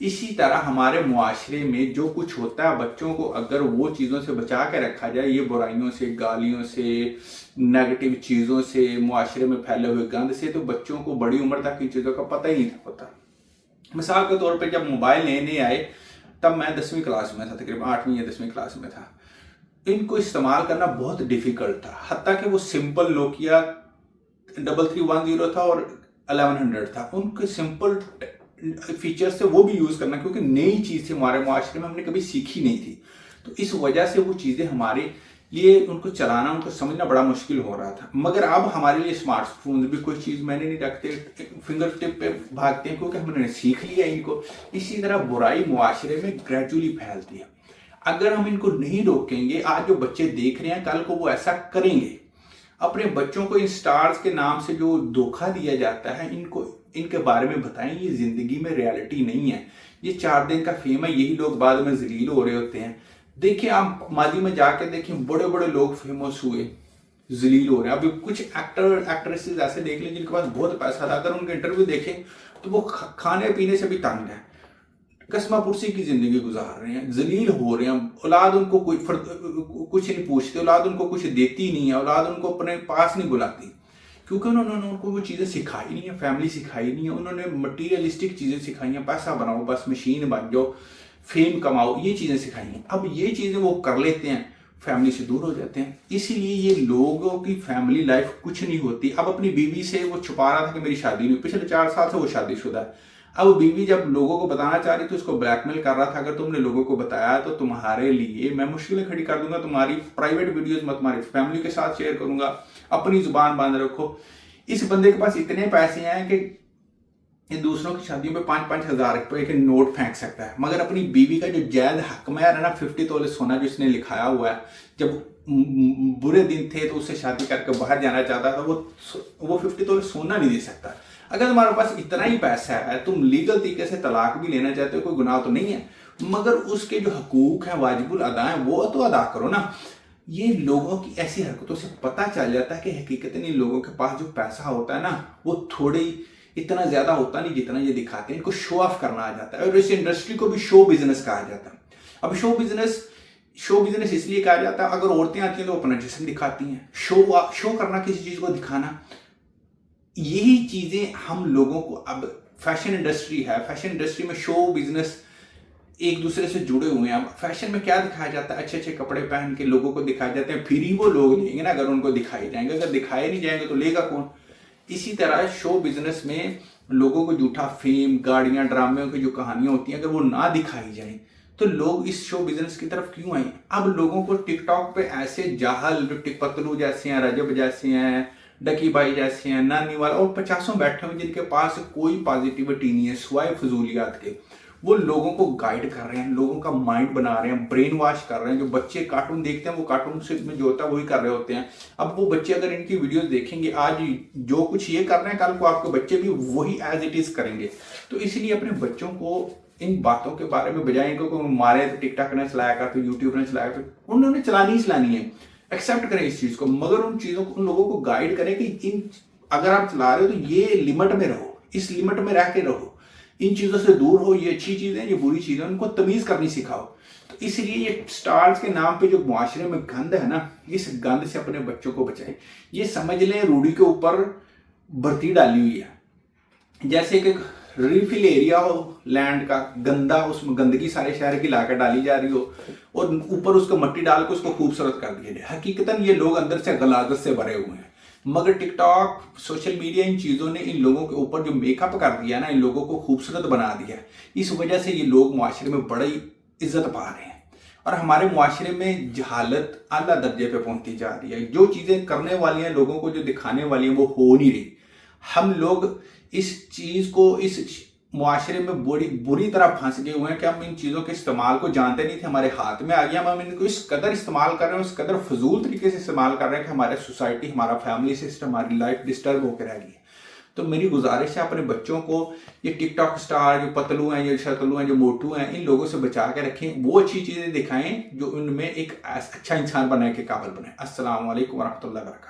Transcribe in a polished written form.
اسی طرح ہمارے معاشرے میں جو کچھ ہوتا ہے بچوں کو اگر وہ چیزوں سے بچا کے رکھا جائے، یہ برائیوں سے، گالیوں سے، نیگیٹو چیزوں سے، معاشرے میں پھیلے ہوئے گند سے، تو بچوں کو بڑی عمر تک ان چیزوں کا پتہ ہی نہیں ہوتا۔ مثال کے طور پہ جب موبائل نئے نئے آئے تب میں 10ویں کلاس میں تھا، تقریباً 8ویں یا 10ویں کلاس میں تھا۔ ان کو استعمال کرنا بہت ڈیفیکلٹ تھا، حتیٰ کہ وہ سمپل نوکیا 3310 تھا اور 1100 تھا، ان کے سمپل فیچر سے وہ بھی یوز کرنا، کیونکہ نئی چیز تھی ہمارے معاشرے میں، ہم نے کبھی سیکھی نہیں تھی، تو اس وجہ سے وہ چیزیں ہمارے لیے ان کو چلانا، ان کو سمجھنا بڑا مشکل ہو رہا تھا۔ مگر اب ہمارے لیے اسمارٹ فون بھی کوئی چیز میں نے نہیں رکھتے، فنگر ٹپ پہ بھاگتے ہیں کیونکہ ہم نے سیکھ لیا ان کو۔ اسی طرح برائی معاشرے میں گریجولی پھیلتی ہے، اگر ہم ان کو نہیں روکیں گے، آج جو بچے دیکھ رہے ہیں کل کو وہ ایسا کریں گے۔ اپنے بچوں کو ان سٹارز کے نام سے جو دھوکہ دیا جاتا ہے، ان کے بارے میں بتائیں، یہ زندگی میں ریالٹی نہیں ہے، یہ 4 دن کا فیم ہے، یہی لوگ بعد میں ذلیل ہو رہے ہوتے ہیں۔ دیکھیں آپ ماضی میں جا کے دیکھیں، بڑے بڑے لوگ فیمس ہوئے، ذلیل ہو رہے ہیں۔ ابھی کچھ ایکٹریسز ایسے دیکھ لیں جن کے پاس بہت پیسہ تھا، اگر ان کے انٹرویو دیکھیں تو وہ کھانے پینے سے بھی تنگ ہیں، قسمہ پرسی کی زندگی گزار رہے ہیں، ذلیل ہو رہے ہیں، اولاد ان کو کچھ نہیں پوچھتے، اولاد ان کو کچھ دیتی نہیں ہے، اولاد ان کو اپنے پاس نہیں بلاتی، کیونکہ انہوں نے ان کو وہ چیزیں سکھائی نہیں ہیں، فیملی سکھائی نہیں ہے، انہوں نے مٹیریلسٹک چیزیں سکھائی ہیں، پیسہ بناؤ، بس مشین بن جاؤ، فیم کماؤ، یہ چیزیں سکھائی ہیں۔ اب یہ چیزیں وہ کر لیتے ہیں، فیملی سے دور ہو جاتے ہیں، اسی لیے یہ لوگوں کی فیملی لائف کچھ نہیں ہوتی۔ اب اپنی بیوی سے وہ چھپا رہا تھا کہ میری شادی نہیں، پچھلے 4 سال سے وہ شادی شدہ ہے، اب بیوی جب لوگوں کو بتانا چاہ رہی تو اس کو بلیک میل کر رہا تھا، اگر تم نے لوگوں کو بتایا تو تمہارے لیے میں مشکلیں کھڑی کر دوں گا، تمہاری پرائیویٹ ویڈیوز میں تمہاری فیملی کے ساتھ شیئر کروں گا، اپنی زبان باندھ رکھو۔ اس بندے کے پاس اتنے پیسے ہیں کہ یہ دوسروں کی شادیوں پہ 5-5 ہزار روپے کے نوٹ پھینک سکتا ہے، مگر اپنی بیوی کا جو جائز حق میں ہے نا 50 تولے سونا جو اس نے لکھایا ہوا ہے، جب برے دن تھے تو اس سے شادی کر کے باہر جانا چاہتا تھا، وہ 50 تولے سونا نہیں دے سکتا۔ اگر تمہارے پاس اتنا ہی پیسہ ہے، تم لیگل طریقے سے طلاق بھی لینا چاہتے ہو، کوئی گناہ تو نہیں ہے، مگر اس کے جو حقوق ہیں واجب الادا ہیں وہ تو ادا کرو نا۔ یہ لوگوں کی ایسی حرکتوں سے پتہ چل جاتا ہے کہ حقیقتاً ان لوگوں کے پاس جو پیسہ ہوتا ہے نا وہ تھوڑی اتنا زیادہ ہوتا نہیں جتنا یہ دکھاتے ہیں، ان کو شو آف کرنا آ جاتا ہے، اور اس انڈسٹری کو بھی شو بزنس کہا جاتا ہے۔ اب شو بزنس اس لیے کہا جاتا ہے، اگر عورتیں آتی ہیں تو اپنا جسم دکھاتی ہیں، شو کرنا، کسی چیز کو دکھانا، یہی چیزیں ہم لوگوں کو اب فیشن انڈسٹری ہے، فیشن انڈسٹری میں شو بزنس ایک دوسرے سے جڑے ہوئے ہیں۔ اب فیشن میں کیا دکھایا جاتا ہے، اچھے اچھے کپڑے پہن کے لوگوں کو دکھائے جاتے ہیں، پھر ہی وہ لوگ لیں گے نا اگر ان کو دکھائے جائیں گے، اگر دکھائے نہیں جائیں گے تو لے گا کون؟ اسی طرح شو بزنس میں لوگوں کو جھوٹا فیم، گاڑیاں، ڈرامے کی جو کہانیاں ہوتی ہیں اگر وہ نہ دکھائی جائیں تو لوگ اس شو بزنس کی طرف کیوں آئیں؟ اب لوگوں کو ٹک ٹاک پہ ایسے جاہل پتلو جیسے ہیں، رجب جیسے ہیں، ڈکی بھائی جیسے ہیں، نانی والا اور 50 بیٹھے ہوئے جن کے پاس کوئی پازیٹیوٹی نہیں ہے سوائے فضولیات کے، وہ لوگوں کو گائیڈ کر رہے ہیں، لوگوں کا مائنڈ بنا رہے ہیں، برین واش کر رہے ہیں۔ جو بچے کارٹون دیکھتے ہیں وہ کارٹون سے میں جو ہوتا ہے وہی کر رہے ہوتے ہیں۔ اب وہ بچے اگر ان کی ویڈیوز دیکھیں گے، آج جو کچھ یہ کر رہے ہیں کل کو آپ کے بچے بھی وہی ایز اٹ از کریں گے۔ تو اس لیے اپنے بچوں کو ان باتوں کے بارے میں بجائے ان کو مارے تو ٹک ٹاک نے چلایا کرتے، یوٹیوب نے چلایا کرتے، انہوں نے چلانی ہے، ایکسیپٹ کریں اس چیز کو، مگر ان چیزوں کو ان لوگوں کو گائیڈ کریں کہ اگر آپ چلا رہے ہو تو یہ لمٹ میں رہو، اس لمٹ میں رہ کے رہو، ان چیزوں سے دور ہو، یہ اچھی چیزیں یہ بری چیزیں، ان کو تمیز کرنی سکھاؤ۔ تو اس لیے یہ سٹارز کے نام پہ جو معاشرے میں گند ہے نا، اس گند سے اپنے بچوں کو بچائیں۔ یہ سمجھ لیں روڑی کے اوپر برتی ڈالی ہوئی ہے، جیسے کہ ریفل ایریا ہو لینڈ کا گندا، اس میں گندگی سارے شہر کی لا کر ڈالی جا رہی ہو اور اوپر اس کو مٹی ڈال کے اس کو خوبصورت کر دیا جائے۔ حقیقتاً یہ لوگ اندر سے غلاظت سے بھرے ہوئے ہیں، مگر ٹک ٹاک، سوشل میڈیا، ان چیزوں نے ان لوگوں کے اوپر جو میک اپ کر دیا نا، ان لوگوں کو خوبصورت بنا دیا، اس وجہ سے یہ لوگ معاشرے میں بڑی عزت پا رہے ہیں، اور ہمارے معاشرے میں جہالت اعلیٰ درجے پہ پہنچتی جا رہی ہے۔ جو چیزیں کرنے والی ہیں لوگوں کو، جو دکھانے والی ہیں وہ ہو نہیں رہی۔ ہم لوگ اس چیز کو اس معاشرے میں بری طرح پھنس گئے ہوئے ہیں کہ ہم ان چیزوں کے استعمال کو جانتے نہیں تھے، ہمارے ہاتھ میں آ گیا، ہم ان کو اس قدر استعمال کر رہے ہیں، اس قدر فضول طریقے سے استعمال کر رہے ہیں کہ ہمارے سوسائٹی، ہمارا فیملی سسٹم، ہماری لائف ڈسٹرب ہو کے رہ گئی ہے۔ تو میری گزارش ہے اپنے بچوں کو یہ ٹک ٹاک سٹار جو پتلو ہیں، جو شتلو ہیں، جو موٹو ہیں، ان لوگوں سے بچا کے رکھیں، وہ اچھی چیزیں دکھائیں جو ان میں ایک اچھا انسان بنانے کے قابل بنائیں۔ السلام علیکم ورحمۃ اللہ وبرکاتہ۔